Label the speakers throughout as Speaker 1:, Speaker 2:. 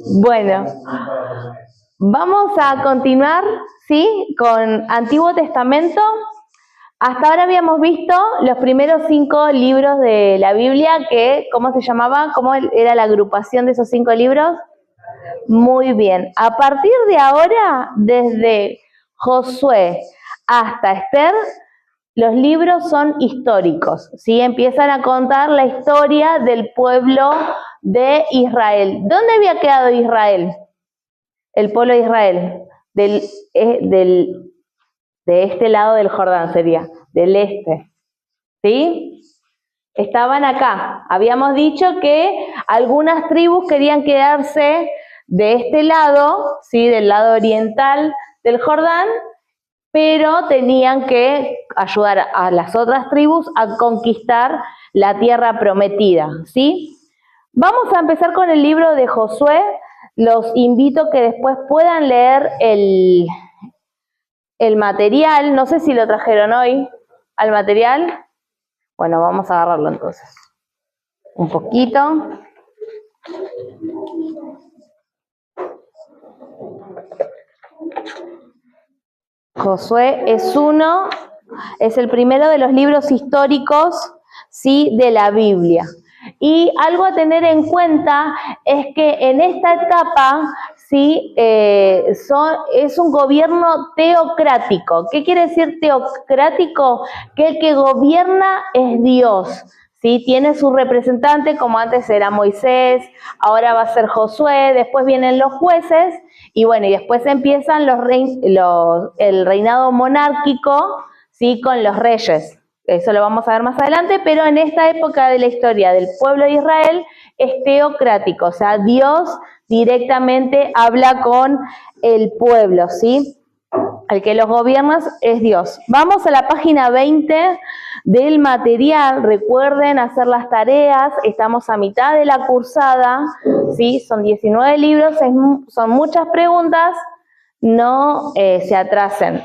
Speaker 1: Bueno, vamos a continuar, ¿sí? Con Antiguo Testamento. Hasta ahora habíamos visto los primeros 5 libros de la Biblia, que, ¿cómo se llamaba? ¿Cómo era la agrupación de esos 5 libros? Muy bien. A partir de ahora, desde Josué hasta Esther, los libros son históricos, ¿sí? Empiezan a contar la historia del pueblo de Israel. ¿Dónde había quedado Israel? El pueblo de Israel. De este lado del Jordán sería, del este. ¿Sí? Estaban acá. Habíamos dicho que algunas tribus querían quedarse de este lado, ¿sí? Del lado oriental del Jordán, pero tenían que ayudar a las otras tribus a conquistar la tierra prometida, ¿sí? Vamos a empezar con el libro de Josué. Los invito que después puedan leer el material. No sé si lo trajeron hoy al material. Bueno, vamos a agarrarlo entonces. Un poquito. Josué es el primero de los libros históricos, ¿sí? De la Biblia. Y algo a tener en cuenta es que en esta etapa, ¿sí? Es un gobierno teocrático. ¿Qué quiere decir teocrático? Que el que gobierna es Dios, ¿sí? Tiene su representante, como antes era Moisés, ahora va a ser Josué, después vienen los jueces, y bueno, y después empiezan el reinado monárquico, ¿sí? Con los reyes. Eso lo vamos a ver más adelante, pero en esta época de la historia del pueblo de Israel es teocrático, o sea, Dios directamente habla con el pueblo, ¿sí? El que los gobierna es Dios. Vamos a la página 20 del material. Recuerden hacer las tareas. Estamos a mitad de la cursada, ¿sí? Son 19 libros, son muchas preguntas. No se atrasen.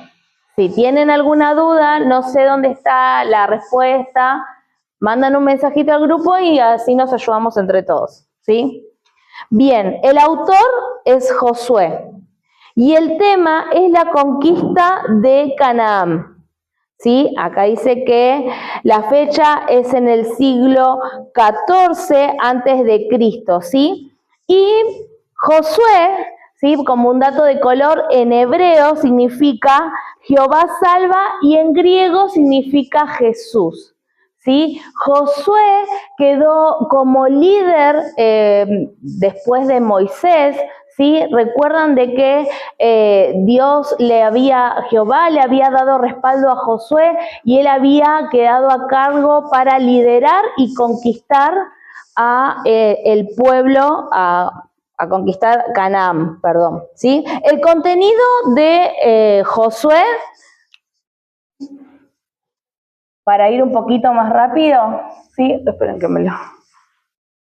Speaker 1: Si tienen alguna duda, no sé dónde está la respuesta, mandan un mensajito al grupo y así nos ayudamos entre todos, ¿sí? Bien, el autor es Josué. Y el tema es la conquista de Canaán, ¿sí? Acá dice que la fecha es en el siglo XIV antes de Cristo, ¿sí? Y Josué, ¿sí? Como un dato de color, en hebreo significa Jehová salva y en griego significa Jesús, ¿sí? Josué quedó como líder después de Moisés, ¿sí? Recuerdan de que Jehová le había dado respaldo a Josué y él había quedado a cargo para liderar y conquistar a el pueblo, a conquistar Canaán, perdón, ¿sí? El contenido de Josué, para ir un poquito más rápido, ¿sí? Esperen que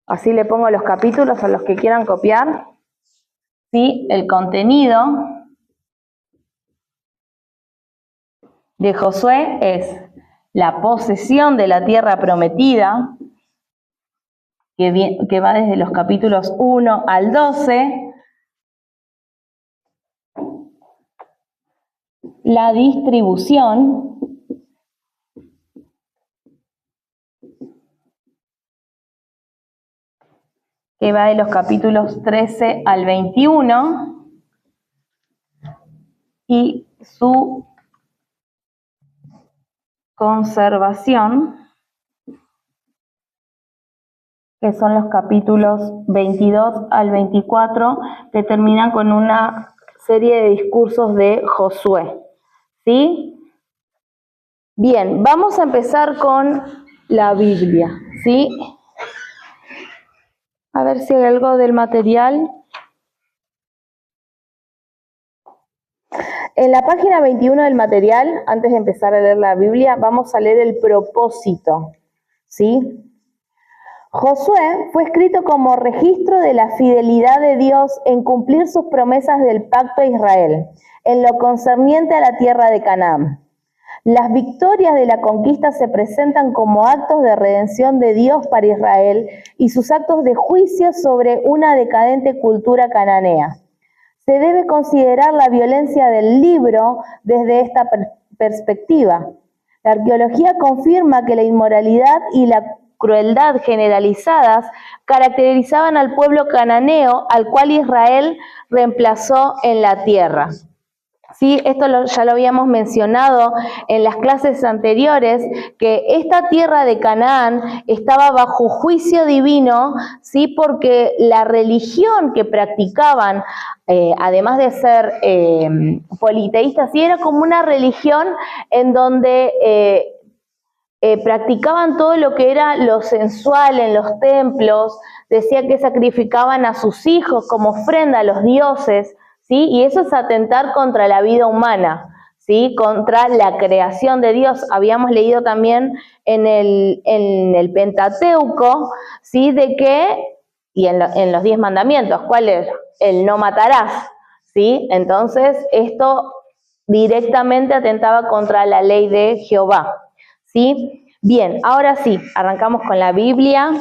Speaker 1: así le pongo los capítulos a los que quieran copiar. ¿Sí? El contenido de Josué es la posesión de la tierra prometida, que va desde los capítulos 1 al 12, la distribución, que va de los capítulos 13 al 21, y su conservación, que son los capítulos 22 al 24, que terminan con una serie de discursos de Josué, ¿sí? Bien, vamos a empezar con la Biblia, ¿sí? A ver si hay algo del material. En la página 21 del material, antes de empezar a leer la Biblia, vamos a leer el propósito, ¿sí? Josué fue escrito como registro de la fidelidad de Dios en cumplir sus promesas del pacto a Israel, en lo concerniente a la tierra de Canaán. Las victorias de la conquista se presentan como actos de redención de Dios para Israel y sus actos de juicio sobre una decadente cultura cananea. Se debe considerar la violencia del libro desde esta perspectiva. La arqueología confirma que la inmoralidad y la crueldad generalizadas caracterizaban al pueblo cananeo al cual Israel reemplazó en la tierra. Sí, esto ya lo habíamos mencionado en las clases anteriores, que esta tierra de Canaán estaba bajo juicio divino, sí, porque la religión que practicaban, además de ser politeístas, sí, era como una religión en donde practicaban todo lo que era lo sensual en los templos, decía que sacrificaban a sus hijos como ofrenda a los dioses, ¿sí? Y eso es atentar contra la vida humana, ¿sí? Contra la creación de Dios. Habíamos leído también en el Pentateuco, ¿sí? De que, y en los 10 mandamientos, ¿cuál es? El no matarás, ¿sí? Entonces, esto directamente atentaba contra la ley de Jehová, ¿sí? Bien, ahora sí, arrancamos con la Biblia.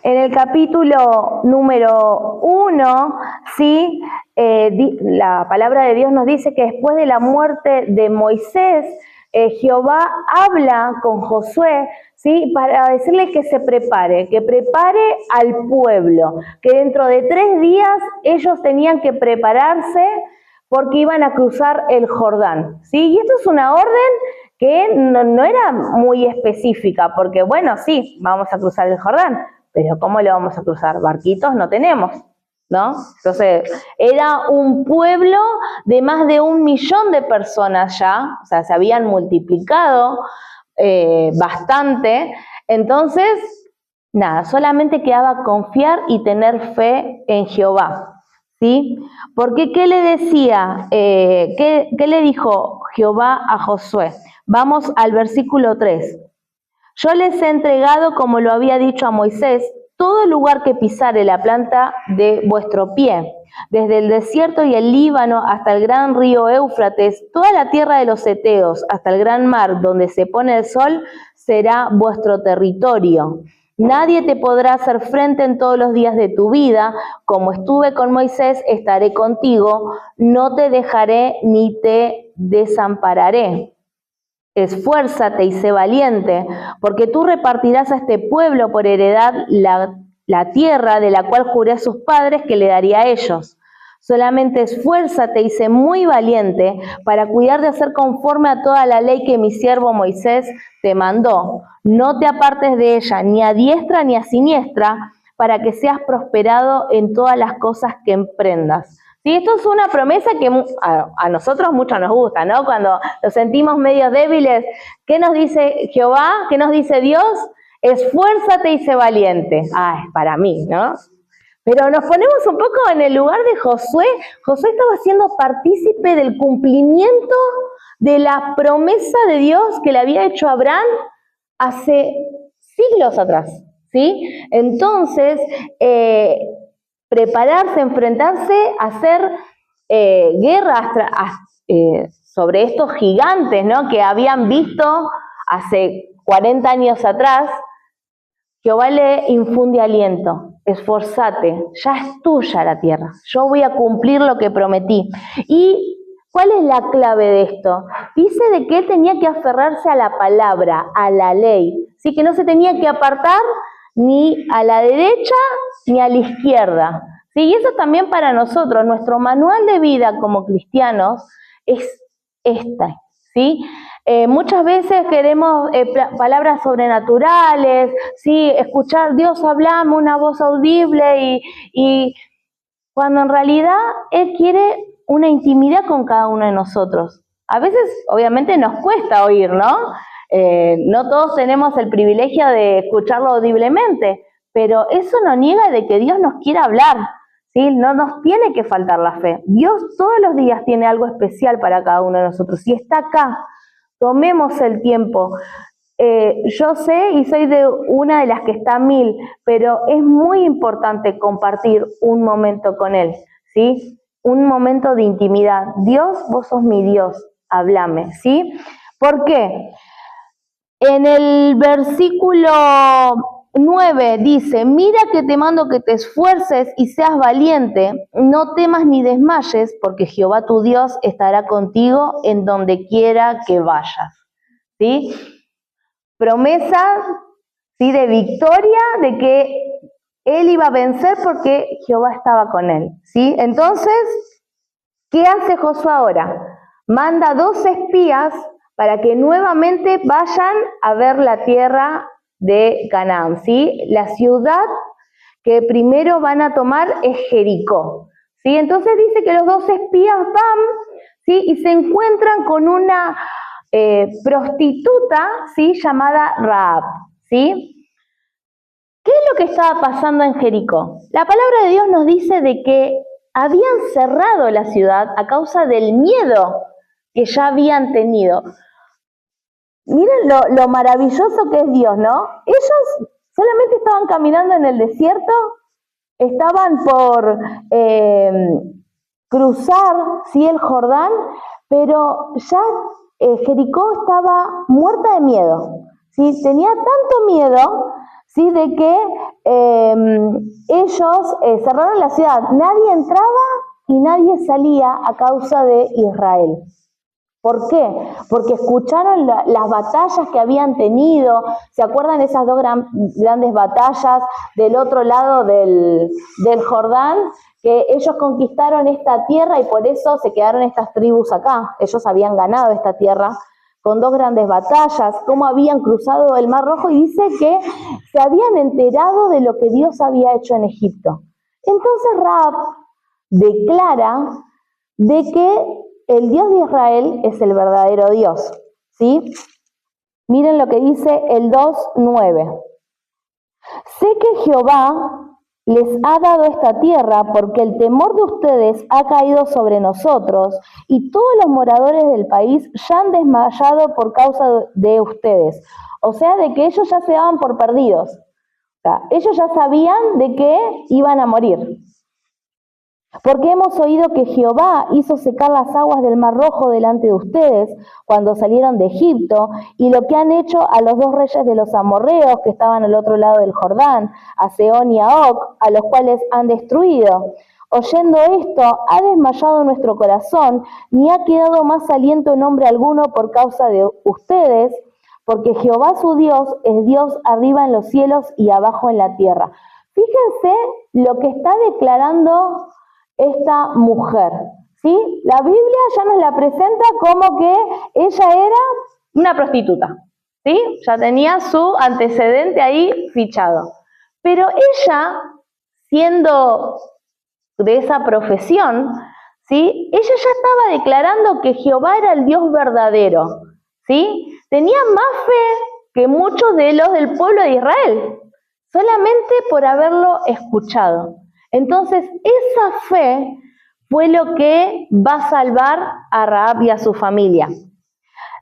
Speaker 1: En el capítulo número 1, ¿sí? La palabra de Dios nos dice que después de la muerte de Moisés, Jehová habla con Josué, ¿sí? Para decirle que se prepare, que prepare al pueblo, que dentro de 3 días ellos tenían que prepararse porque iban a cruzar el Jordán, ¿sí? Y esto es una orden que no era muy específica, porque bueno, sí, vamos a cruzar el Jordán, pero ¿cómo lo vamos a cruzar? Barquitos no tenemos, ¿no? Entonces, era un pueblo de más de 1 millón de personas ya, o sea, se habían multiplicado bastante. Entonces, nada, solamente quedaba confiar y tener fe en Jehová, ¿sí? Porque, ¿qué le decía? ¿Qué le dijo Jehová a Josué? Vamos al versículo 3. Yo les he entregado, como lo había dicho a Moisés, todo lugar que pisare la planta de vuestro pie, desde el desierto y el Líbano hasta el gran río Éufrates, toda la tierra de los heteos, hasta el gran mar donde se pone el sol, será vuestro territorio. Nadie te podrá hacer frente en todos los días de tu vida. Como estuve con Moisés, estaré contigo, no te dejaré ni te desampararé. Esfuérzate y sé valiente, porque tú repartirás a este pueblo por heredad la tierra de la cual juré a sus padres que le daría a ellos. Solamente esfuérzate y sé muy valiente para cuidar de hacer conforme a toda la ley que mi siervo Moisés te mandó. No te apartes de ella, ni a diestra ni a siniestra, para que seas prosperado en todas las cosas que emprendas. Sí, esto es una promesa que a nosotros mucho nos gusta, ¿no? Cuando nos sentimos medio débiles, ¿qué nos dice Jehová? ¿Qué nos dice Dios? Esfuérzate y sé valiente. Es para mí, ¿no? Pero nos ponemos un poco en el lugar de Josué. Josué estaba siendo partícipe del cumplimiento de la promesa de Dios que le había hecho a Abraham hace siglos atrás, ¿sí? Entonces, prepararse, enfrentarse, hacer guerra sobre estos gigantes, ¿no? Que habían visto hace 40 años atrás. Jehová le infunde aliento, esforzate, ya es tuya la tierra, yo voy a cumplir lo que prometí. ¿Y cuál es la clave de esto? Dice de que él tenía que aferrarse a la palabra, a la ley, ¿sí? Que no se tenía que apartar ni a la derecha ni a la izquierda, ¿sí? Y eso también para nosotros, nuestro manual de vida como cristianos es esta, ¿sí? Muchas veces queremos palabras sobrenaturales, ¿sí? Escuchar Dios hablame, una voz audible, y cuando en realidad Él quiere una intimidad con cada uno de nosotros. A veces, obviamente, nos cuesta oír, ¿no? No todos tenemos el privilegio de escucharlo audiblemente, pero eso no niega de que Dios nos quiera hablar, ¿sí? No nos tiene que faltar la fe. Dios todos los días tiene algo especial para cada uno de nosotros y está acá. Tomemos el tiempo. Yo sé y soy de una de las que está a 1000, pero es muy importante compartir un momento con Él, ¿sí? un momento de intimidad. Dios, vos sos mi Dios, háblame, ¿sí? ¿Por qué? En el versículo 9 dice, mira que te mando que te esfuerces y seas valiente, no temas ni desmayes, porque Jehová tu Dios estará contigo en donde quiera que vayas. ¿Sí? Promesa, ¿sí?, de victoria, de que él iba a vencer porque Jehová estaba con él. ¿Sí? Entonces, ¿qué hace Josué ahora? Manda 2 espías para que nuevamente vayan a ver la tierra de Canaán, ¿sí? La ciudad que primero van a tomar es Jericó, ¿sí? Entonces dice que los 2 espías van, ¿sí?, y se encuentran con una prostituta, ¿sí?, llamada Rahab, ¿sí? ¿Qué es lo que estaba pasando en Jericó? La palabra de Dios nos dice de que habían cerrado la ciudad a causa del miedo que ya habían tenido. Miren lo maravilloso que es Dios, ¿no? Ellos solamente estaban caminando en el desierto, estaban por cruzar, ¿sí?, el Jordán, pero ya Jericó estaba muerta de miedo, ¿sí? Tenía tanto miedo, ¿sí?, de que ellos cerraron la ciudad. Nadie entraba y nadie salía a causa de Israel. ¿Por qué? Porque escucharon las batallas que habían tenido. ¿Se acuerdan de esas 2 grandes batallas del otro lado del Jordán? Que ellos conquistaron esta tierra y por eso se quedaron estas tribus acá. Ellos habían ganado esta tierra con 2 grandes batallas, cómo habían cruzado el Mar Rojo, y dice que se habían enterado de lo que Dios había hecho en Egipto. Entonces Rahab declara de que el Dios de Israel es el verdadero Dios, ¿sí? Miren lo que dice el 2:9. Sé que Jehová les ha dado esta tierra porque el temor de ustedes ha caído sobre nosotros y todos los moradores del país ya han desmayado por causa de ustedes. O sea, de que ellos ya se daban por perdidos. O sea, ellos ya sabían de que iban a morir. Porque hemos oído que Jehová hizo secar las aguas del Mar Rojo delante de ustedes cuando salieron de Egipto, y lo que han hecho a los 2 reyes de los amorreos que estaban al otro lado del Jordán, a Sehón y a Og, a los cuales han destruido. Oyendo esto, ha desmayado nuestro corazón, ni ha quedado más aliento en hombre alguno por causa de ustedes, porque Jehová su Dios es Dios arriba en los cielos y abajo en la tierra. Fíjense lo que está declarando esta mujer, ¿sí? La Biblia ya nos la presenta como que ella era una prostituta, ¿sí? Ya tenía su antecedente ahí fichado. Pero ella, siendo de esa profesión, ¿sí?, ella ya estaba declarando que Jehová era el Dios verdadero, ¿sí? Tenía más fe que muchos de los del pueblo de Israel, solamente por haberlo escuchado. Entonces, esa fe fue lo que va a salvar a Rahab y a su familia.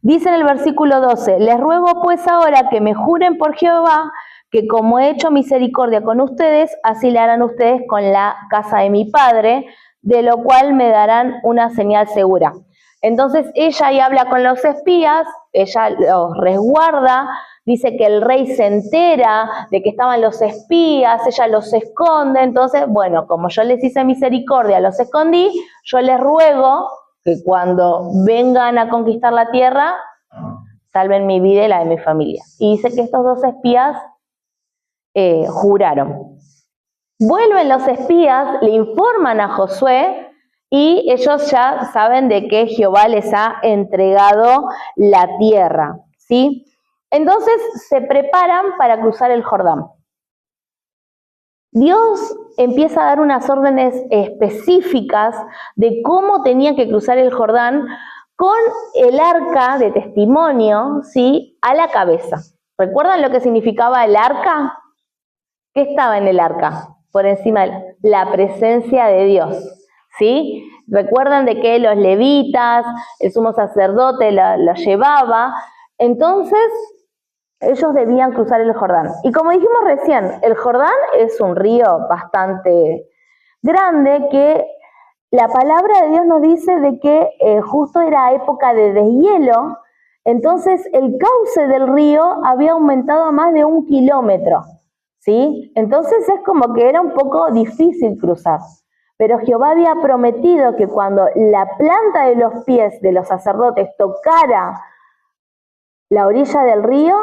Speaker 1: Dice en el versículo 12, les ruego pues ahora que me juren por Jehová, que como he hecho misericordia con ustedes, así le harán ustedes con la casa de mi padre, de lo cual me darán una señal segura. Entonces ella ahí habla con los espías, ella los resguarda, dice que el rey se entera de que estaban los espías, ella los esconde. Entonces, bueno, como yo les hice misericordia, los escondí, yo les ruego que cuando vengan a conquistar la tierra, salven mi vida y la de mi familia. Y dice que estos 2 espías juraron. Vuelven los espías, le informan a Josué, y ellos ya saben de que Jehová les ha entregado la tierra, ¿sí? Entonces se preparan para cruzar el Jordán. Dios empieza a dar unas órdenes específicas de cómo tenían que cruzar el Jordán con el arca de testimonio, ¿sí?, a la cabeza. ¿Recuerdan lo que significaba el arca? ¿Qué estaba en el arca? Por encima de la presencia de Dios, ¿sí? Recuerdan de que los levitas, el sumo sacerdote lo llevaba. Entonces, ellos debían cruzar el Jordán. Y como dijimos recién, el Jordán es un río bastante grande que la palabra de Dios nos dice de que justo era época de deshielo, entonces el cauce del río había aumentado a más de 1 kilómetro, ¿sí? Entonces es como que era un poco difícil cruzar. Pero Jehová había prometido que cuando la planta de los pies de los sacerdotes tocara la orilla del río,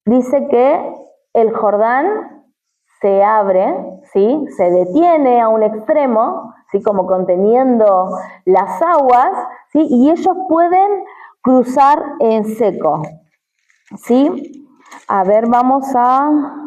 Speaker 1: dice que el Jordán se abre, ¿sí? Se detiene a un extremo, ¿sí? Como conteniendo las aguas, ¿sí? Y ellos pueden cruzar en seco, ¿sí? A ver, vamos a...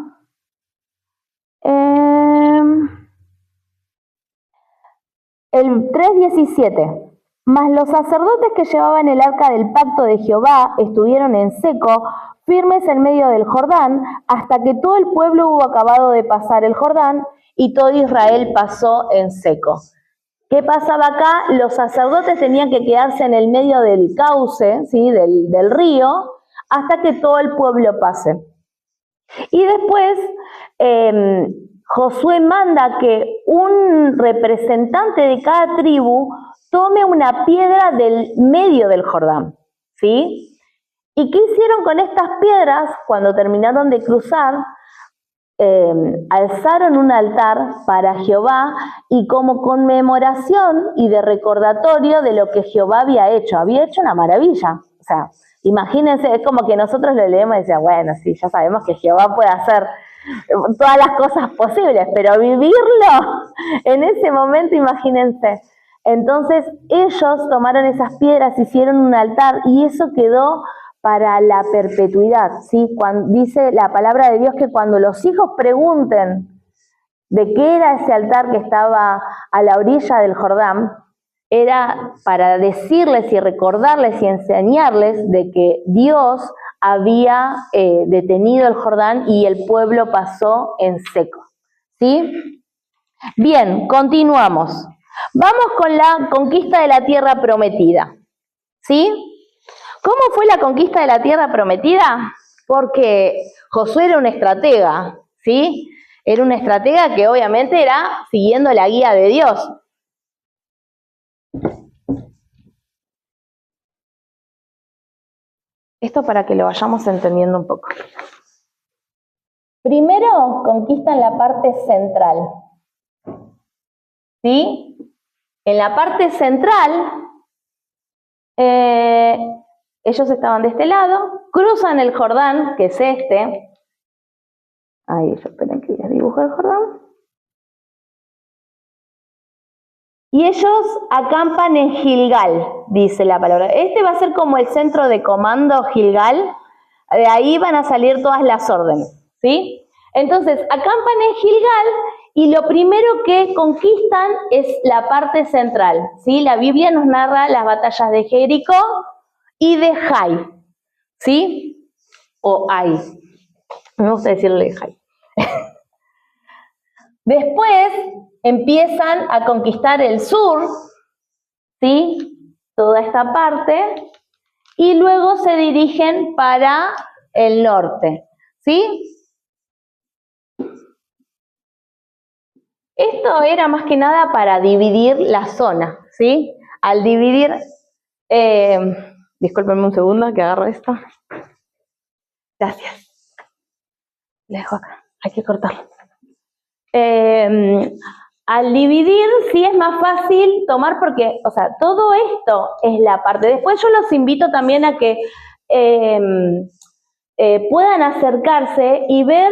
Speaker 1: el 3:17. Mas los sacerdotes que llevaban el arca del pacto de Jehová estuvieron en seco, firmes en medio del Jordán, hasta que todo el pueblo hubo acabado de pasar el Jordán y todo Israel pasó en seco. ¿Qué pasaba acá? Los sacerdotes tenían que quedarse en el medio del cauce, ¿sí? del río, hasta que todo el pueblo pase. Y después Josué manda que un representante de cada tribu tome una piedra del medio del Jordán, ¿sí? ¿Y qué hicieron con estas piedras cuando terminaron de cruzar? Alzaron un altar para Jehová y como conmemoración y de recordatorio de lo que Jehová había hecho una maravilla. O sea, imagínense, es como que nosotros lo leemos y decimos, bueno, sí, ya sabemos que Jehová puede hacer todas las cosas posibles, pero vivirlo en ese momento, imagínense. Entonces ellos tomaron esas piedras, hicieron un altar y eso quedó para la perpetuidad, ¿sí? Cuando, dice la palabra de Dios que cuando los hijos pregunten de qué era ese altar que estaba a la orilla del Jordán, era para decirles y recordarles y enseñarles de que Dios había detenido el Jordán y el pueblo pasó en seco, ¿sí? Bien, continuamos. Vamos con la conquista de la tierra prometida, ¿sí? ¿Cómo fue la conquista de la tierra prometida? Porque Josué era un estratega, ¿sí? Era un estratega que obviamente era siguiendo la guía de Dios. Esto para que lo vayamos entendiendo un poco. Primero conquistan la parte central, ¿sí? En la parte central, ellos estaban de este lado, cruzan el Jordán, que es este. Ahí, esperen que les dibujo el Jordán. Y ellos acampan en Gilgal, dice la palabra. Este va a ser como el centro de comando Gilgal. De ahí van a salir todas las órdenes, ¿sí? Entonces, acampan en Gilgal y lo primero que conquistan es la parte central, ¿sí? La Biblia nos narra las batallas de Jericó y de Jai, ¿sí? O Ai. Me gusta decirle Jai. Después empiezan a conquistar el sur, ¿sí? Toda esta parte, y luego se dirigen para el norte, ¿sí? Esto era más que nada para dividir la zona, ¿sí? Al dividir, discúlpenme un segundo que agarro esto. Gracias. Le dejo acá, hay que cortarlo. Al dividir sí es más fácil tomar porque, o sea, todo esto es la parte. Después yo los invito también a que puedan acercarse y ver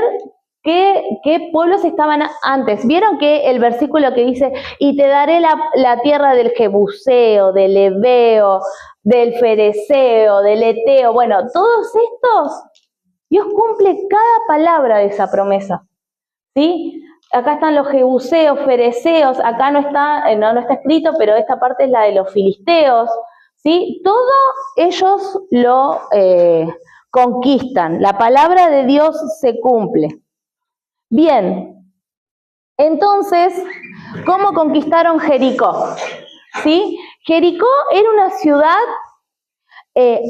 Speaker 1: qué pueblos estaban antes. ¿Vieron que el versículo que dice, y te daré la tierra del Jebuseo, del Heveo, del Fereceo, del Eteo? Bueno, todos estos, Dios cumple cada palabra de esa promesa, ¿sí? Acá están los jebuseos, fereceos, acá no está escrito, pero esta parte es la de los filisteos, ¿sí? Todo ellos lo conquistan, la palabra de Dios se cumple. Bien, entonces, ¿cómo conquistaron Jericó? ¿Sí? Jericó era una ciudad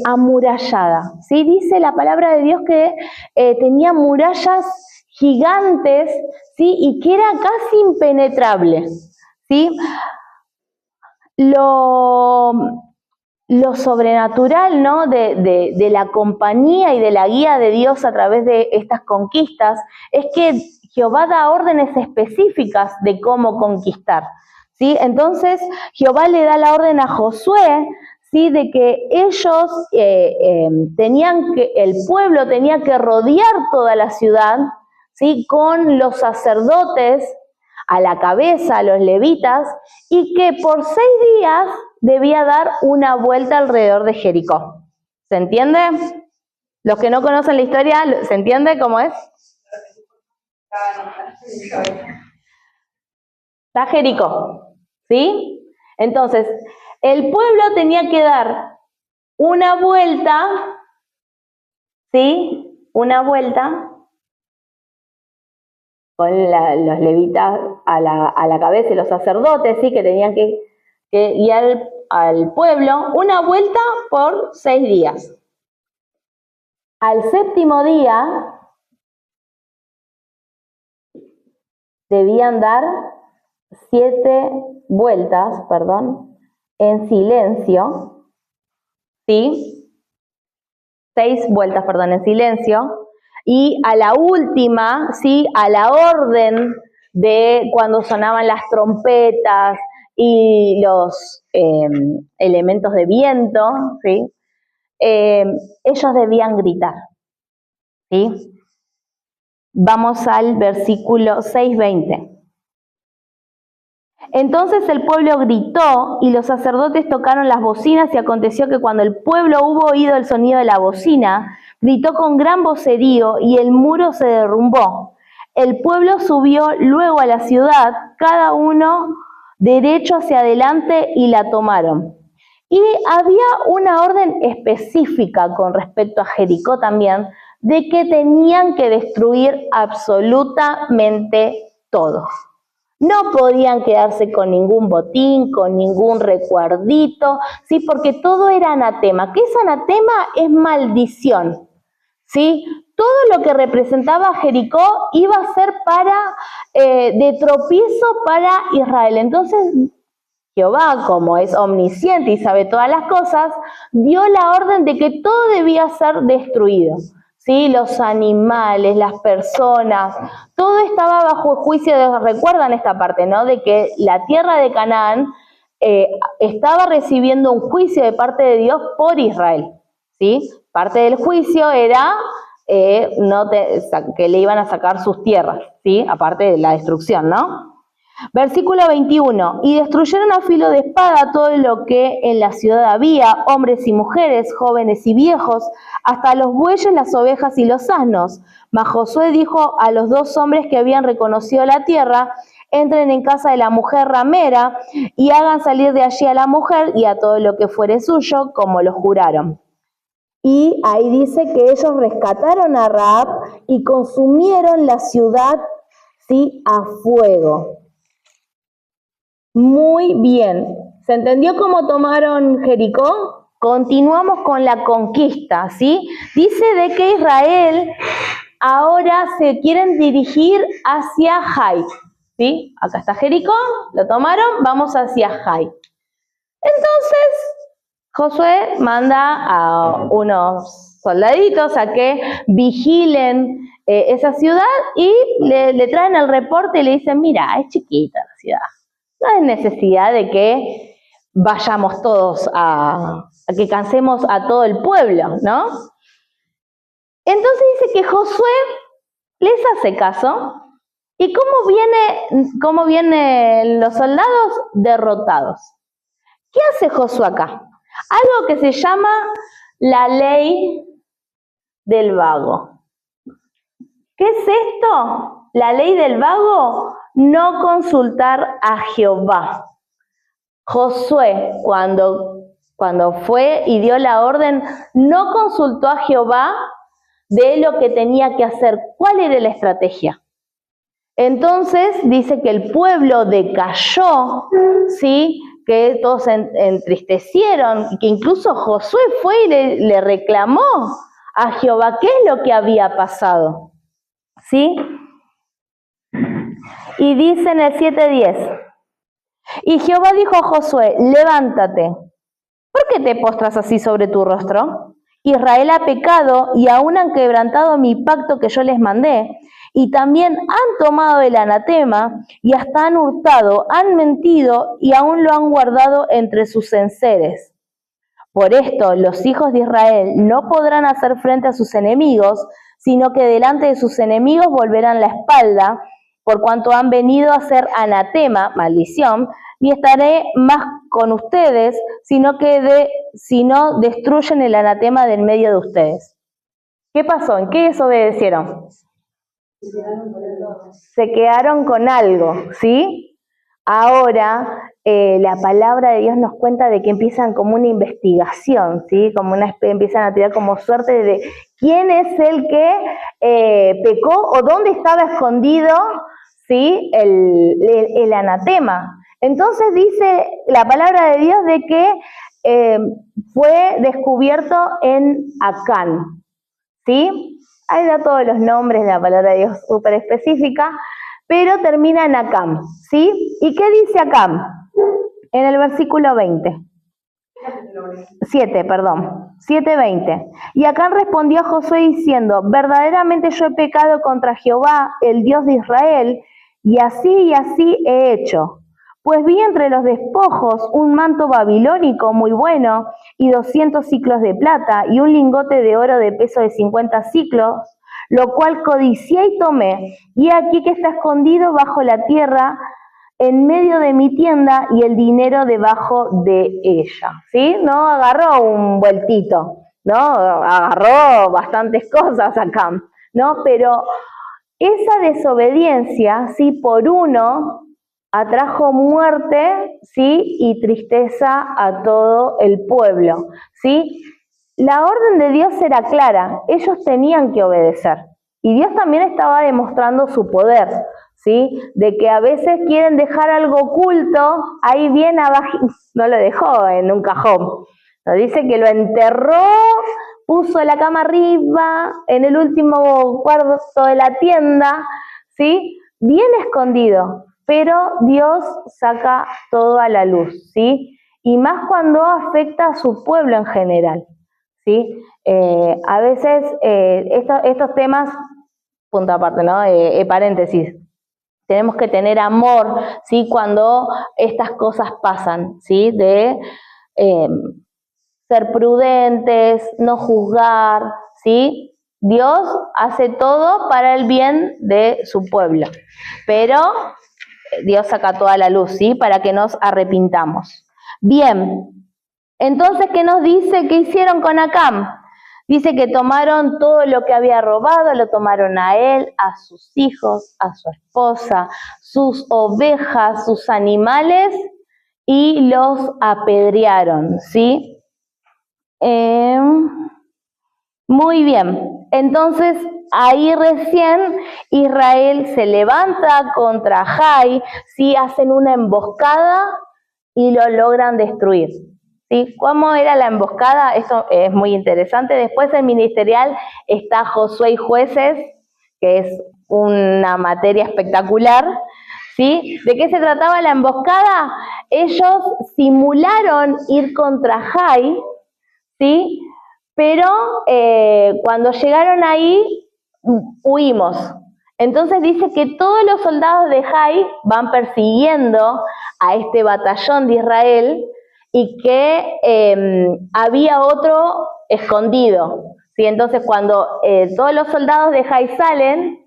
Speaker 1: amurallada, ¿sí? Dice la palabra de Dios que tenía murallas gigantes, ¿sí? Y que era casi impenetrable, ¿sí? lo sobrenatural, ¿no? de la compañía y de la guía de Dios a través de estas conquistas es que Jehová da órdenes específicas de cómo conquistar, ¿sí? Entonces Jehová le da la orden a Josué, ¿sí? De que ellos el pueblo tenía que rodear toda la ciudad, ¿sí? Con los sacerdotes a la cabeza, a los levitas, y que por 6 días debía dar una vuelta alrededor de Jericó. ¿Se entiende? Los que no conocen la historia, ¿se entiende cómo es? Está Jericó, ¿sí? Entonces, el pueblo tenía que dar una vuelta, ¿sí? Una vuelta con los levitas a la cabeza y los sacerdotes, ¿sí? Que tenían que guiar al pueblo una vuelta por 6 días. Al 7º día debían dar 7 vueltas, en silencio, ¿sí? 6 vueltas, en silencio, y a la última, ¿sí? A la orden de cuando sonaban las trompetas y los elementos de viento, ¿sí? Ellos debían gritar, ¿sí? Vamos al versículo 6:20. Entonces el pueblo gritó y los sacerdotes tocaron las bocinas, y aconteció que cuando el pueblo hubo oído el sonido de la bocina, gritó con gran vocerío y el muro se derrumbó. El pueblo subió luego a la ciudad, cada uno derecho hacia adelante, y la tomaron. Y había una orden específica con respecto a Jericó también, de que tenían que destruir absolutamente todo. No podían quedarse con ningún botín, con ningún recuerdito, ¿sí? Porque todo era anatema. ¿Qué es anatema? Es maldición, ¿sí? Todo lo que representaba a Jericó iba a ser de tropiezo para Israel. Entonces Jehová, como es omnisciente y sabe todas las cosas, dio la orden de que todo debía ser destruido. ¿Sí? Los animales, las personas, todo estaba bajo el juicio de Dios. Recuerdan esta parte, ¿no? De que la tierra de Canaán estaba recibiendo un juicio de parte de Dios por Israel, ¿sí? Parte del juicio era que le iban a sacar sus tierras, ¿sí? Aparte de la destrucción, ¿no? Versículo 21, y destruyeron a filo de espada todo lo que en la ciudad había, hombres y mujeres, jóvenes y viejos, hasta los bueyes, las ovejas y los asnos. Mas Josué dijo a los 2 hombres que habían reconocido la tierra: entren en casa de la mujer ramera y hagan salir de allí a la mujer y a todo lo que fuere suyo, como lo juraron. Y ahí dice que ellos rescataron a Rahab y consumieron la ciudad, ¿sí? A fuego. Muy bien. ¿Se entendió cómo tomaron Jericó? Continuamos con la conquista, ¿sí? Dice de que Israel ahora se quieren dirigir hacia Jai, ¿sí? Acá está Jericó, lo tomaron, vamos hacia Jai. Entonces, Josué manda a unos soldaditos a que vigilen esa ciudad y le traen el reporte y le dicen: mira, es chiquita la ciudad. No hay necesidad de que vayamos todos a que cansemos a todo el pueblo, ¿no? Entonces dice que Josué les hace caso. ¿Y cómo vienen los soldados? Derrotados. ¿Qué hace Josué acá? Algo que se llama la ley del vago. ¿Qué es esto? La ley del vago: no consultar a Jehová. Josué, cuando fue y dio la orden, no consultó a Jehová de lo que tenía que hacer. ¿Cuál era la estrategia? Entonces dice que el pueblo decayó, ¿sí? Que todos se entristecieron, que incluso Josué fue y le reclamó a Jehová qué es lo que había pasado, ¿sí? Y dice en el 7:10: Y Jehová dijo a Josué, levántate. ¿Por qué te postras así sobre tu rostro? Israel ha pecado y aún han quebrantado mi pacto que yo les mandé. Y también han tomado el anatema y hasta han hurtado, han mentido y aún lo han guardado entre sus enseres. Por esto los hijos de Israel no podrán hacer frente a sus enemigos, sino que delante de sus enemigos volverán la espalda, por cuanto han venido a hacer anatema, maldición, ni estaré más con ustedes, sino destruyen el anatema del medio de ustedes. ¿Qué pasó? ¿En qué desobedecieron? Se quedaron con algo, ¿sí? Ahora la palabra de Dios nos cuenta de que empiezan como una investigación, ¿sí? Empiezan a tirar como suerte de quién es el que pecó o dónde estaba escondido, ¿sí? el anatema. Entonces dice la palabra de Dios de que fue descubierto en Acán, ¿sí? Ahí da todos los nombres de la palabra de Dios súper específica, pero termina en Acán, ¿sí? ¿Y qué dice Acán? En el versículo 7:20. Y Acán respondió a Josué diciendo, verdaderamente yo he pecado contra Jehová, el Dios de Israel, y así he hecho. Pues vi entre los despojos un manto babilónico muy bueno, y 200 siclos de plata, y un lingote de oro de peso de 50 siclos, lo cual codicié y tomé, y aquí que está escondido bajo la tierra, en medio de mi tienda, y el dinero debajo de ella. ¿Sí? No agarró un vueltito, ¿no? Agarró bastantes cosas acá, ¿no? Pero esa desobediencia, ¿sí? Por uno, atrajo muerte, ¿sí? Y tristeza a todo el pueblo, ¿sí? La orden de Dios era clara, ellos tenían que obedecer. Y Dios también estaba demostrando su poder, ¿sí? De que a veces quieren dejar algo oculto, ahí bien abajo, no lo dejó en un cajón. Nos dice que lo enterró, puso la cama arriba, en el último cuarto de la tienda, ¿sí? Bien escondido, pero Dios saca todo a la luz, ¿sí? Y más cuando afecta a su pueblo en general, ¿sí? A veces estos temas, punto aparte, ¿no? Paréntesis, tenemos que tener amor, ¿sí? Cuando estas cosas pasan, ¿sí? De ser prudentes, no juzgar, ¿sí? Dios hace todo para el bien de su pueblo, pero Dios saca toda la luz, ¿sí? Para que nos arrepintamos. Bien, entonces, ¿qué nos dice? ¿Qué hicieron con Acán? Dice que tomaron todo lo que había robado, lo tomaron a él, a sus hijos, a su esposa, sus ovejas, sus animales y los apedrearon, ¿sí? Muy bien, entonces ahí recién Israel se levanta contra Jai, ¿sí? Hacen una emboscada y lo logran destruir. ¿Sí? ¿Cómo era la emboscada? Esto es muy interesante. Después en ministerial está Josué y Jueces, que es una materia espectacular, ¿sí? ¿De qué se trataba la emboscada? Ellos simularon ir contra Jai, ¿sí? Pero cuando llegaron ahí, huimos. Entonces dice que todos los soldados de Jai van persiguiendo a este batallón de Israel y que había otro escondido, ¿sí? Entonces cuando todos los soldados de Jai salen,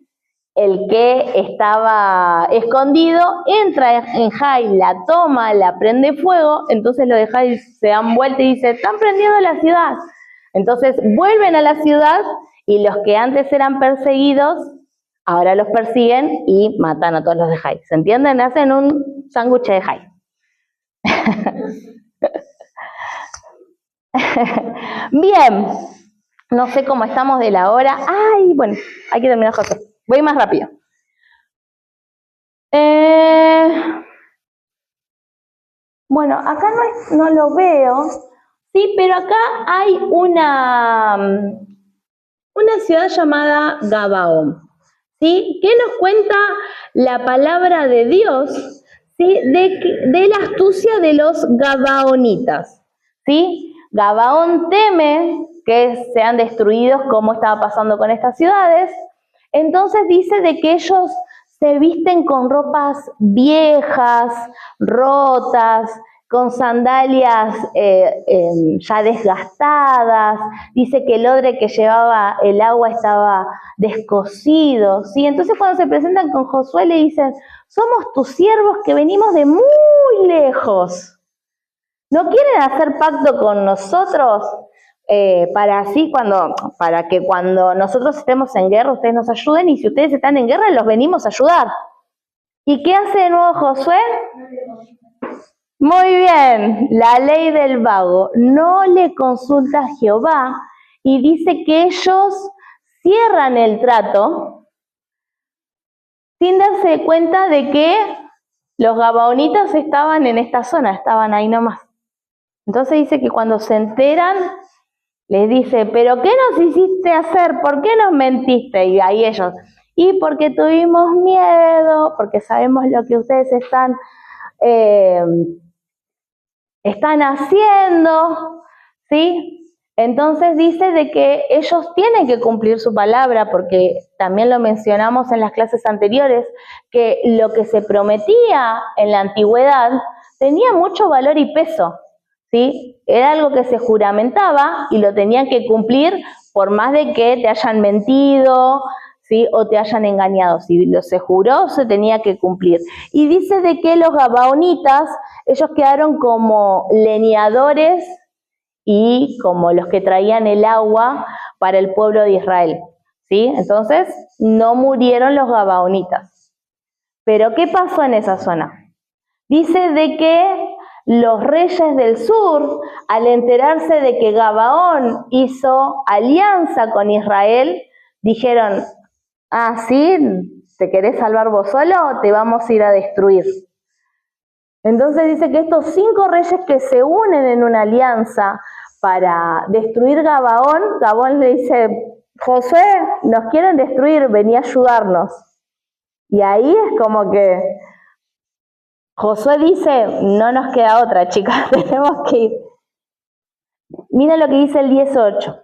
Speaker 1: el que estaba escondido entra en Jai, la toma, la prende fuego, entonces los de Jai se dan vuelta y dicen, están prendiendo la ciudad. Entonces vuelven a la ciudad y los que antes eran perseguidos, ahora los persiguen y matan a todos los de Jai. ¿Se entienden? Hacen un sándwich de Jai. Bien, no sé cómo estamos de la hora. Ay, bueno, hay que terminar cosas. Voy más rápido. Bueno, acá no lo veo, sí, pero acá hay una ciudad llamada Gabaón, ¿sí? ¿Qué nos cuenta la palabra de Dios? ¿sí? De la astucia de los gabaonitas, ¿sí? Gabaón teme que sean destruidos como estaba pasando con estas ciudades, entonces dice de que ellos se visten con ropas viejas, rotas, con sandalias ya desgastadas, dice que el odre que llevaba el agua estaba descosido, ¿sí? Entonces cuando se presentan con Josué le dicen, somos tus siervos que venimos de muy lejos, ¿no quieren hacer pacto con nosotros para que cuando nosotros estemos en guerra ustedes nos ayuden y si ustedes están en guerra los venimos a ayudar? ¿Y qué hace de nuevo Josué? Muy bien, la ley del vago. No le consulta a Jehová y dice que ellos cierran el trato sin darse cuenta de que los gabaonitas estaban en esta zona, estaban ahí nomás. Entonces dice que cuando se enteran, les dice, ¿pero qué nos hiciste hacer? ¿Por qué nos mentiste? Y ahí ellos, y porque tuvimos miedo, porque sabemos lo que ustedes están haciendo, ¿sí? Entonces dice de que ellos tienen que cumplir su palabra, porque también lo mencionamos en las clases anteriores, que lo que se prometía en la antigüedad tenía mucho valor y peso, ¿sí? Era algo que se juramentaba y lo tenían que cumplir por más de que te hayan mentido, ¿sí? O te hayan engañado. Si lo se juró, se tenía que cumplir. Y dice de que los gabaonitas, ellos quedaron como leñadores y como los que traían el agua para el pueblo de Israel, ¿sí? Entonces, no murieron los gabaonitas. Pero, ¿qué pasó en esa zona? Dice de que los reyes del sur, al enterarse de que Gabaón hizo alianza con Israel, dijeron, ah, ¿sí? ¿Te querés salvar vos solo? Te vamos a ir a destruir. Entonces dice que estos 5 reyes que se unen en una alianza para destruir Gabaón, Gabaón le dice, Josué, nos quieren destruir, vení a ayudarnos. Y ahí es como que Josué dice, no nos queda otra, chicas, tenemos que ir. Mira lo que dice el 18.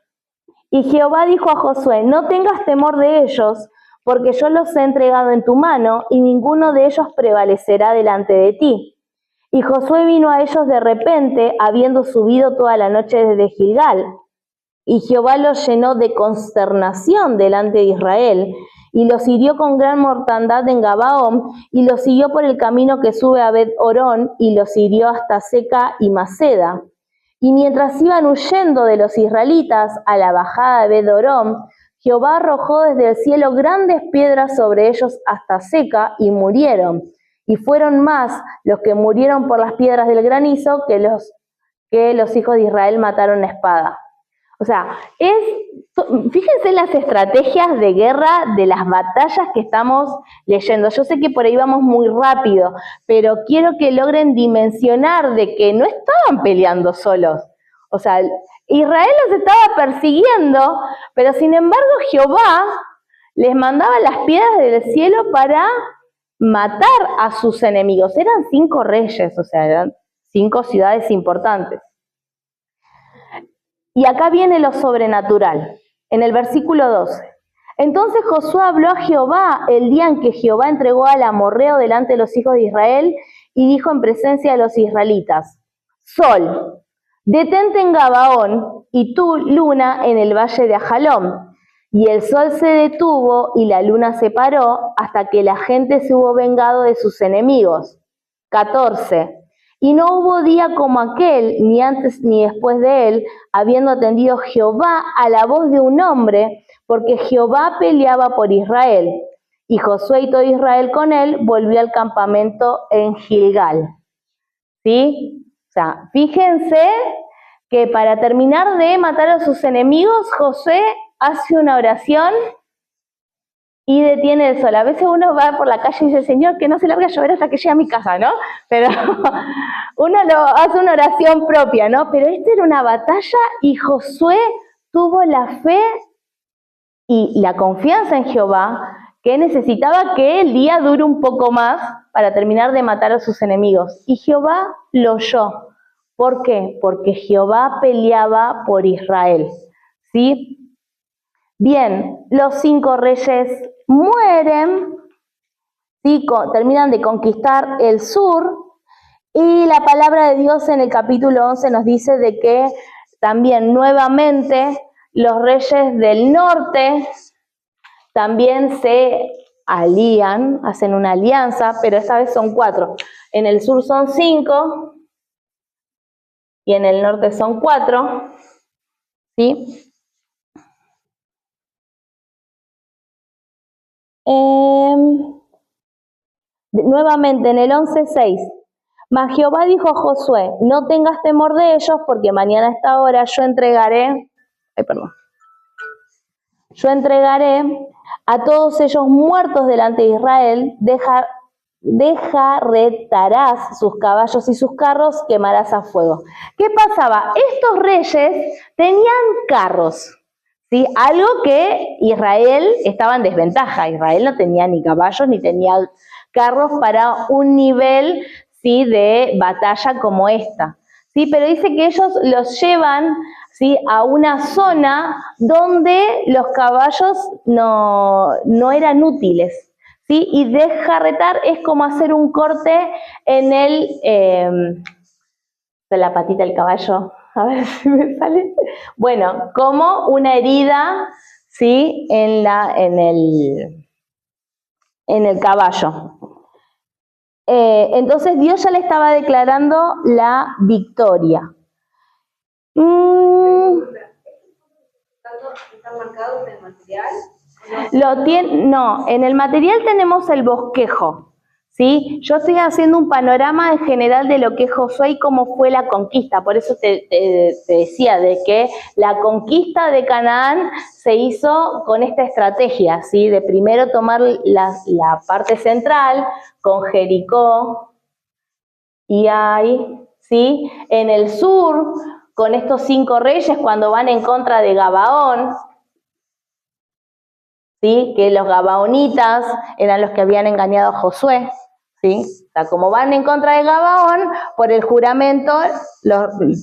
Speaker 1: Y Jehová dijo a Josué, no tengas temor de ellos, porque yo los he entregado en tu mano, y ninguno de ellos prevalecerá delante de ti. Y Josué vino a ellos de repente, habiendo subido toda la noche desde Gilgal. Y Jehová los llenó de consternación delante de Israel, y los hirió con gran mortandad en Gabaón, y los siguió por el camino que sube a Bet-Orón, y los hirió hasta Seca y Maceda. Y mientras iban huyendo de los israelitas a la bajada de Bet-Orón, Jehová arrojó desde el cielo grandes piedras sobre ellos hasta Seca, y murieron. Y fueron más los que murieron por las piedras del granizo que los hijos de Israel mataron a espada. O sea, fíjense en las estrategias de guerra de las batallas que estamos leyendo. Yo sé que por ahí vamos muy rápido, pero quiero que logren dimensionar de que no estaban peleando solos. O sea, Israel los estaba persiguiendo, pero sin embargo Jehová les mandaba las piedras del cielo para matar a sus enemigos. Eran 5 reyes, o sea, eran 5 ciudades importantes. Y acá viene lo sobrenatural, en el versículo 12. Entonces Josué habló a Jehová el día en que Jehová entregó al amorreo delante de los hijos de Israel y dijo en presencia de los israelitas, Sol, detente en Gabaón y tú, luna, en el valle de Ajalón. Y el sol se detuvo y la luna se paró hasta que la gente se hubo vengado de sus enemigos. 14. Y no hubo día como aquel, ni antes ni después de él, habiendo atendido Jehová a la voz de un hombre, porque Jehová peleaba por Israel. Y Josué y todo Israel con él volvió al campamento en Gilgal. ¿Sí? O sea, fíjense que para terminar de matar a sus enemigos, Josué hace una oración y detiene el sol. A veces uno va por la calle y dice, Señor, que no se largue a llover hasta que llegue a mi casa, ¿no? Pero uno hace una oración propia, ¿no? Pero esta era una batalla y Josué tuvo la fe y la confianza en Jehová que necesitaba que el día dure un poco más para terminar de matar a sus enemigos. Y Jehová lo oyó. ¿Por qué? Porque Jehová peleaba por Israel. ¿Sí? Bien, los 5 reyes mueren, ¿sí? Terminan de conquistar el sur, y la palabra de Dios en el capítulo 11 nos dice de que también nuevamente los reyes del norte también se alían, hacen una alianza, pero esta vez son 4. En el sur son 5 y en el norte son 4, ¿sí? Nuevamente en el 11:6, mas Jehová dijo a Josué, no tengas temor de ellos, porque mañana a esta hora yo entregaré a todos ellos muertos delante de Israel, dejarretarás sus caballos y sus carros, quemarás a fuego. ¿Qué pasaba? Estos reyes tenían carros, ¿sí? Algo que Israel estaba en desventaja. Israel no tenía ni caballos ni tenía carros para un nivel, ¿sí?, de batalla como esta, ¿sí? Pero dice que ellos los llevan, ¿sí?, a una zona donde los caballos no eran útiles, ¿sí? Y desjarretar es como hacer un corte en de la patita del caballo, a ver si me sale. Bueno, como una herida, ¿sí?, en el caballo. Entonces Dios ya le estaba declarando la victoria. ¿Están marcados en el material? No, en el material tenemos el bosquejo, ¿sí? Yo estoy haciendo un panorama en general de lo que es Josué y cómo fue la conquista. Por eso te decía de que la conquista de Canaán se hizo con esta estrategia, ¿sí? De primero tomar la parte central con Jericó y Ai, ¿sí? En el sur, con estos 5 reyes cuando van en contra de Gabaón, ¿sí? Que los gabaonitas eran los que habían engañado a Josué, ¿sí? O sea, como van en contra de Gabaón, por el juramento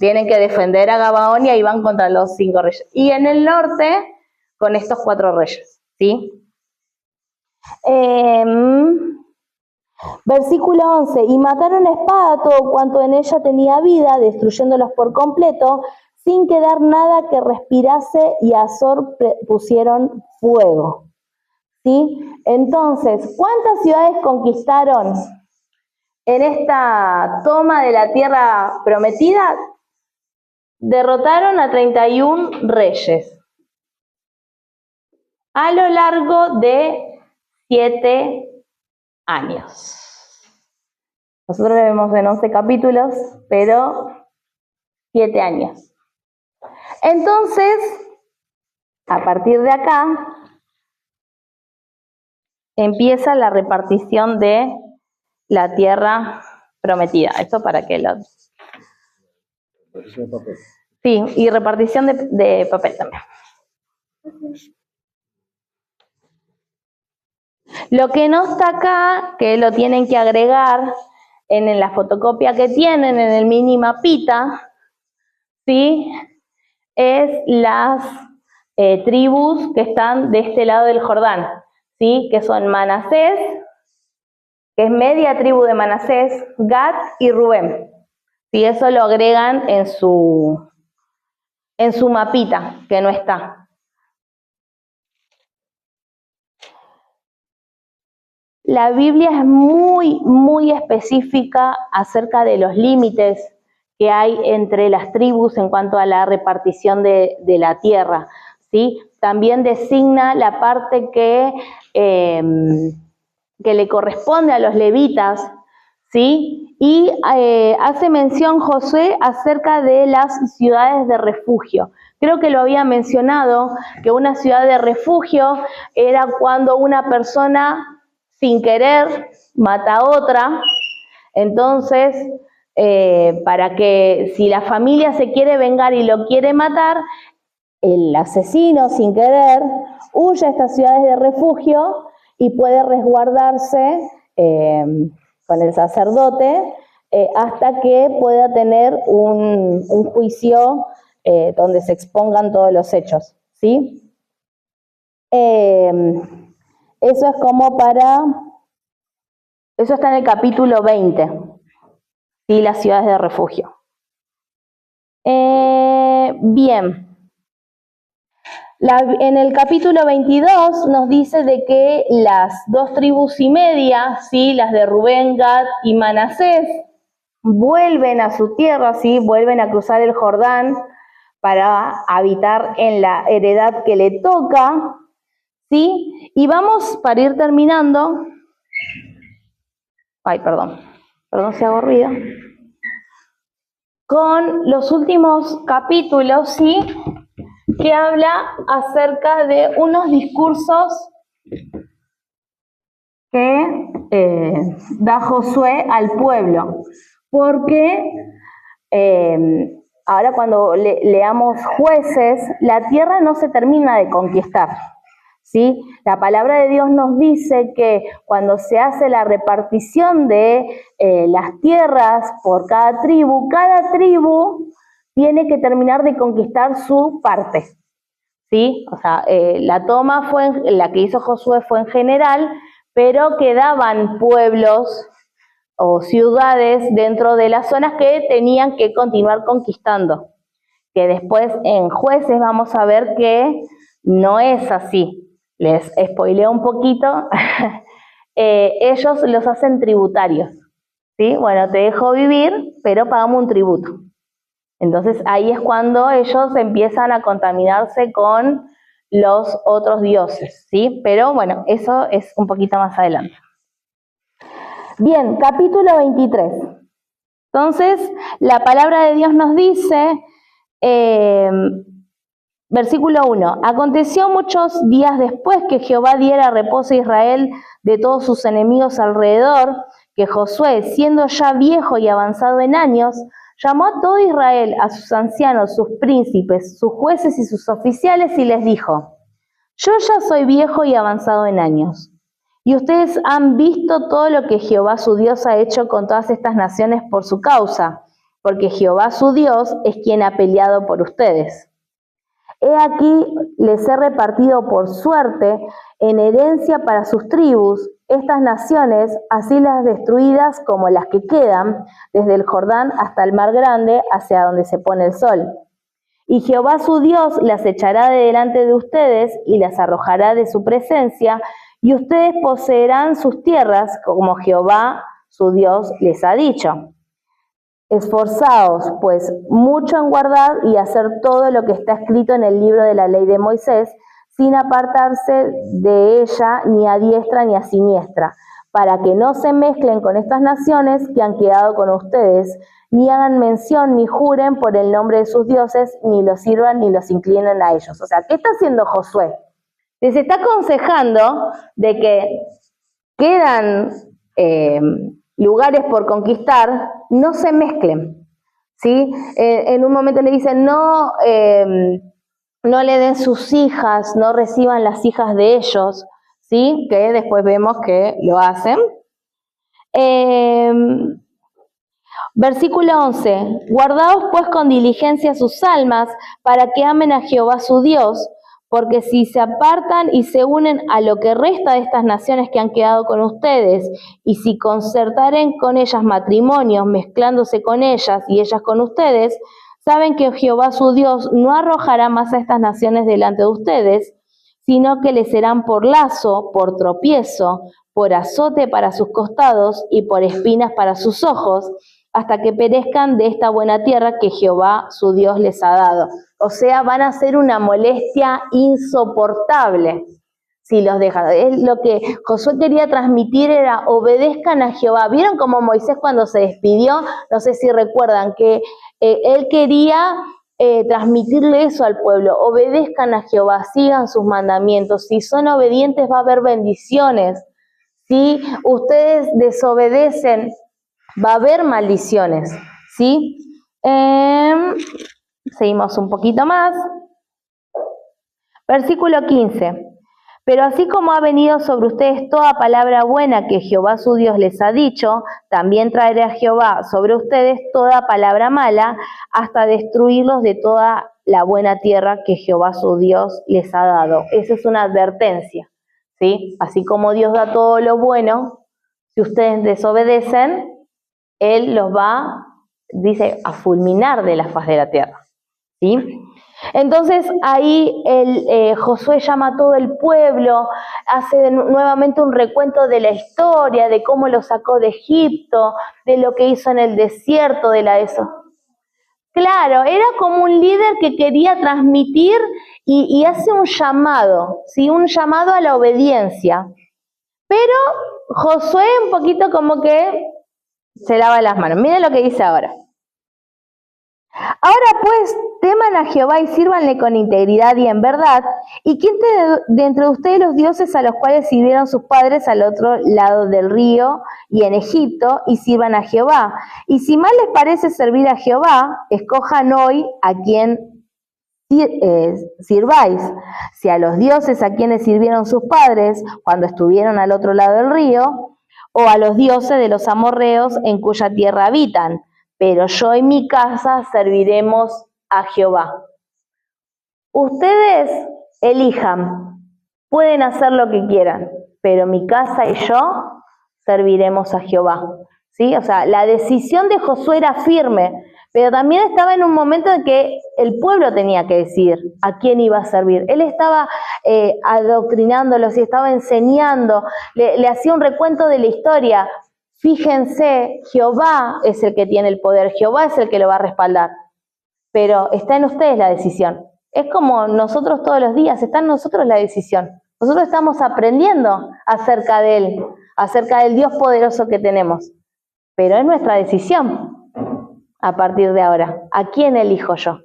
Speaker 1: tienen que defender a Gabaón y ahí van contra los 5 reyes. Y en el norte, con estos 4 reyes, ¿sí? Versículo 11, y mataron a espada todo cuanto en ella tenía vida, destruyéndolos por completo, sin quedar nada que respirase, y a Azor pusieron fuego. ¿Sí? Entonces, ¿cuántas ciudades conquistaron en esta toma de la tierra prometida? Derrotaron a 31 reyes a lo largo de 7 años. Nosotros lo vemos en 11 capítulos, pero 7 años. Entonces, a partir de acá, empieza la repartición de la tierra prometida. Esto para que lo... Repartición de papel. Sí, y repartición de papel también. Lo que no está acá, que lo tienen que agregar en la fotocopia que tienen, en el mini mapita, ¿sí?, es las tribus que están de este lado del Jordán, ¿sí?, que son Manasés, que es media tribu de Manasés, Gad y Rubén. ¿Sí? Eso lo agregan en su mapita, que no está. La Biblia es muy, muy específica acerca de los límites que hay entre las tribus en cuanto a la repartición de la tierra, ¿sí? También designa la parte que le corresponde a los levitas, ¿sí? Y hace mención Josué acerca de las ciudades de refugio. Creo que lo había mencionado, que una ciudad de refugio era cuando una persona sin querer mata a otra. Entonces, para que si la familia se quiere vengar y lo quiere matar, el asesino sin querer huye a estas ciudades de refugio y puede resguardarse con el sacerdote hasta que pueda tener un juicio donde se expongan todos los hechos, ¿sí? Eso es como eso está en el capítulo 20, ¿sí? Las ciudades de refugio. Bien. En el capítulo 22 nos dice de que las 2 tribus y media, ¿sí? Las de Rubén, Gad y Manasés, vuelven a su tierra, ¿sí? Vuelven a cruzar el Jordán para habitar en la heredad que le toca, ¿sí? Y vamos, para ir terminando, perdón si hago ruido, con los últimos capítulos, ¿sí? Que habla acerca de unos discursos que da Josué al pueblo, porque ahora cuando leamos Jueces, la tierra no se termina de conquistar, ¿sí? La palabra de Dios nos dice que cuando se hace la repartición de las tierras por cada tribu tiene que terminar de conquistar su parte, ¿sí? O sea, la toma la que hizo Josué fue en general, pero quedaban pueblos o ciudades dentro de las zonas que tenían que continuar conquistando, que después en Jueces vamos a ver que no es así. Les spoileo un poquito, ellos los hacen tributarios, ¿sí? Bueno, te dejo vivir, pero pagamos un tributo. Entonces ahí es cuando ellos empiezan a contaminarse con los otros dioses, ¿sí? Pero bueno, eso es un poquito más adelante. Bien, capítulo 23. Entonces, la palabra de Dios nos dice, versículo 1, aconteció muchos días después que Jehová diera reposo a Israel de todos sus enemigos alrededor, que Josué, siendo ya viejo y avanzado en años, llamó a todo Israel, a sus ancianos, sus príncipes, sus jueces y sus oficiales, y les dijo, yo ya soy viejo y avanzado en años, y ustedes han visto todo lo que Jehová su Dios ha hecho con todas estas naciones por su causa, porque Jehová su Dios es quien ha peleado por ustedes. He aquí, les he repartido por suerte en herencia para sus tribus estas naciones, así las destruidas como las que quedan, desde el Jordán hasta el mar grande, hacia donde se pone el sol. Y Jehová su Dios las echará de delante de ustedes y las arrojará de su presencia, y ustedes poseerán sus tierras, como Jehová su Dios les ha dicho. Esforzaos, pues, mucho en guardar y hacer todo lo que está escrito en el libro de la ley de Moisés, sin apartarse de ella ni a diestra ni a siniestra, para que no se mezclen con estas naciones que han quedado con ustedes, ni hagan mención ni juren por el nombre de sus dioses, ni los sirvan ni los inclinen a ellos. O sea, ¿qué está haciendo Josué? Les está aconsejando de que quedan lugares por conquistar, no se mezclen, ¿sí? En un momento le dicen, no le den sus hijas, no reciban las hijas de ellos, ¿sí? Que después vemos que lo hacen. Versículo 11, guardaos pues con diligencia sus almas, para que amen a Jehová su Dios, porque si se apartan y se unen a lo que resta de estas naciones que han quedado con ustedes, y si concertaren con ellas matrimonios, mezclándose con ellas y ellas con ustedes, saben que Jehová su Dios no arrojará más a estas naciones delante de ustedes, sino que les serán por lazo, por tropiezo, por azote para sus costados y por espinas para sus ojos, hasta que perezcan de esta buena tierra que Jehová su Dios les ha dado. O sea, van a ser una molestia insoportable si los dejan. Es lo que Josué quería transmitir, era obedezcan a Jehová. ¿Vieron cómo Moisés cuando se despidió? No sé si recuerdan que él quería transmitirle eso al pueblo. Obedezcan a Jehová, sigan sus mandamientos. Si son obedientes va a haber bendiciones. Si ustedes desobedecen, va a haber maldiciones, ¿sí? Seguimos un poquito más. Versículo 15. Pero así como ha venido sobre ustedes toda palabra buena que Jehová su Dios les ha dicho, también traeré a Jehová sobre ustedes toda palabra mala, hasta destruirlos de toda la buena tierra que Jehová su Dios les ha dado. Esa es una advertencia, ¿sí? Así como Dios da todo lo bueno, si ustedes desobedecen, Él los va, dice, a fulminar de la faz de la tierra, ¿sí? Entonces ahí Josué llama a todo el pueblo, hace nuevamente un recuento de la historia, de cómo lo sacó de Egipto, de lo que hizo en el desierto, de eso. Claro, era como un líder que quería transmitir y hace un llamado, ¿sí? Un llamado a la obediencia. Pero Josué un poquito como que se lava las manos. Miren lo que dice ahora. Ahora pues, teman a Jehová y sírvanle con integridad y en verdad, y quiten de entre ustedes los dioses a los cuales sirvieron sus padres al otro lado del río y en Egipto, y sirvan a Jehová. Y si mal les parece servir a Jehová, escojan hoy a quien sirváis, si a los dioses a quienes sirvieron sus padres cuando estuvieron al otro lado del río, o a los dioses de los amorreos en cuya tierra habitan. Pero yo y mi casa serviremos a Jehová. Ustedes elijan, pueden hacer lo que quieran, pero mi casa y yo serviremos a Jehová. ¿Sí? O sea, la decisión de Josué era firme, pero también estaba en un momento en que el pueblo tenía que decidir a quién iba a servir. Él estaba adoctrinándolos y estaba enseñando, le hacía un recuento de la historia. Fíjense, Jehová es el que tiene el poder, Jehová es el que lo va a respaldar, pero está en ustedes la decisión. Es como nosotros todos los días, está en nosotros la decisión. Nosotros estamos aprendiendo acerca de Él, acerca del Dios poderoso que tenemos, pero es nuestra decisión a partir de ahora. ¿A quién elijo yo?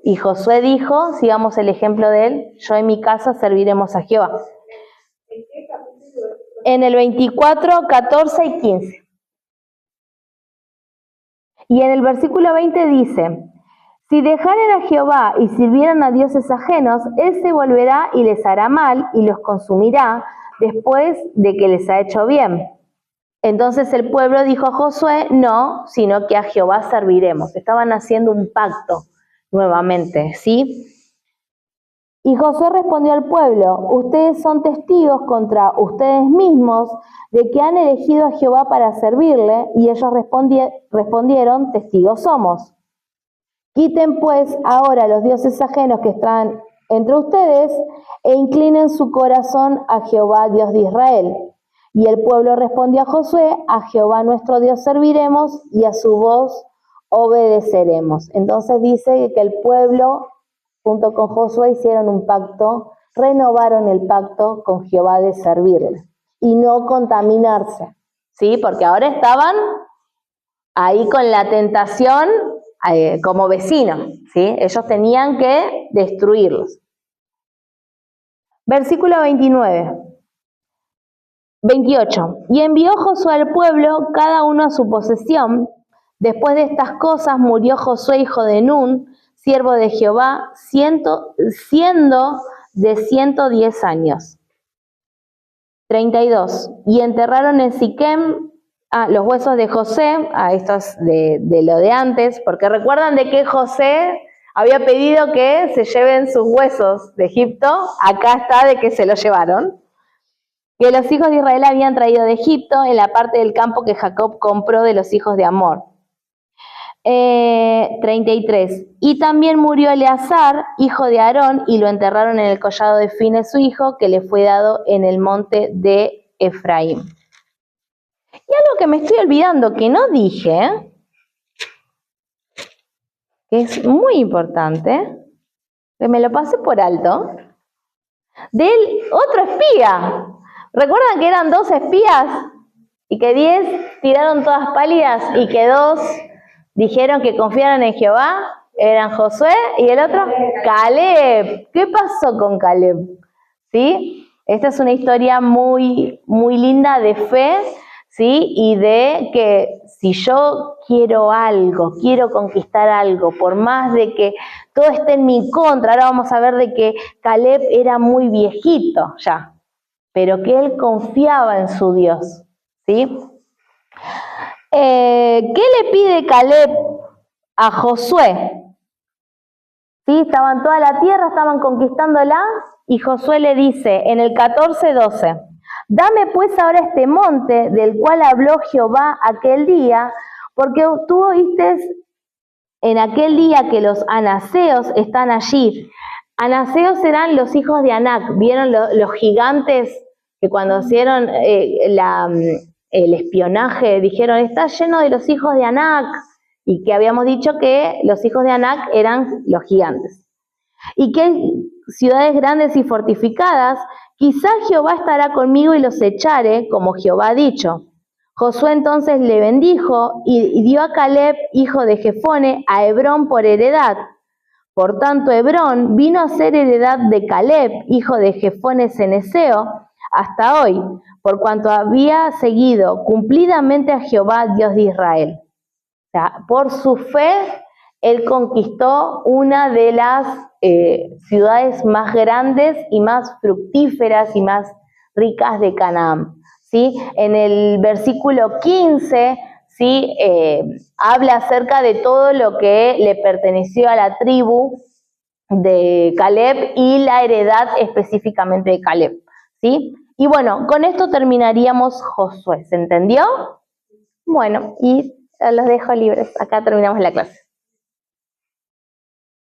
Speaker 1: Y Josué dijo, sigamos el ejemplo de él, yo y mi casa serviremos a Jehová. En el 24, 14 y 15. Y en el versículo 20 dice, si dejaren a Jehová y sirvieran a dioses ajenos, Él se volverá y les hará mal y los consumirá después de que les ha hecho bien. Entonces el pueblo dijo a Josué, no, sino que a Jehová serviremos. Estaban haciendo un pacto nuevamente, ¿sí? Y Josué respondió al pueblo, ustedes son testigos contra ustedes mismos de que han elegido a Jehová para servirle, y ellos respondieron, testigos somos. Quiten pues ahora los dioses ajenos que están entre ustedes e inclinen su corazón a Jehová, Dios de Israel. Y el pueblo respondió a Josué, a Jehová nuestro Dios serviremos y a su voz obedeceremos. Entonces dice que el pueblo junto con Josué hicieron un pacto, renovaron el pacto con Jehová de servirle y no contaminarse, ¿sí? Porque ahora estaban ahí con la tentación como vecinos, ¿sí? Ellos tenían que destruirlos. Versículo 28. Y envió Josué al pueblo, cada uno a su posesión. Después de estas cosas murió Josué, hijo de Nun, siervo de Jehová, siendo de 110 años. 32. Y enterraron en Siquem los huesos de José, estos de lo de antes, porque recuerdan de que José había pedido que se lleven sus huesos de Egipto. Acá está de que se los llevaron. Que los hijos de Israel habían traído de Egipto en la parte del campo que Jacob compró de los hijos de Amor. 33. Y también murió Eleazar, hijo de Aarón, y lo enterraron en el collado de Fines, su hijo, que le fue dado en el monte de Efraín. Y algo que me estoy olvidando, que no dije, que es muy importante, que me lo pasé por alto, del otro espía. ¿Recuerdan que eran 2 espías? Y que 10 tiraron todas pálidas y que 2 dijeron que confiaran en Jehová. Eran Josué y el otro, Caleb. ¿Qué pasó con Caleb? ¿Sí? Esta es una historia muy, muy linda de fe, ¿sí? Y de que si yo quiero algo, quiero conquistar algo, por más de que todo esté en mi contra, ahora vamos a ver de que Caleb era muy viejito ya, pero que él confiaba en su Dios, ¿sí? ¿Qué le pide Caleb a Josué? ¿Sí? Estaban toda la tierra, estaban conquistándola, y Josué le dice en el 14:12, dame pues ahora este monte del cual habló Jehová aquel día, porque tú oíste en aquel día que los anaseos están allí. Anaseos eran los hijos de Anac, ¿vieron los gigantes que cuando hicieron el espionaje dijeron, está lleno de los hijos de Anac? Y que habíamos dicho que los hijos de Anac eran los gigantes. Y que ciudades grandes y fortificadas, quizás Jehová estará conmigo y los echare, como Jehová ha dicho. Josué entonces le bendijo y dio a Caleb, hijo de Jefone, a Hebrón por heredad. Por tanto, Hebrón vino a ser heredad de Caleb, hijo de Jefone ceneseo, hasta hoy, por cuanto había seguido cumplidamente a Jehová, Dios de Israel. O sea, por su fe, él conquistó una de las ciudades más grandes y más fructíferas y más ricas de Canaán. ¿Sí? En el versículo 15, ¿sí? Habla acerca de todo lo que le perteneció a la tribu de Caleb y la heredad específicamente de Caleb, ¿sí? Y bueno, con esto terminaríamos Josué, ¿se entendió? Bueno, y los dejo libres, acá terminamos la clase.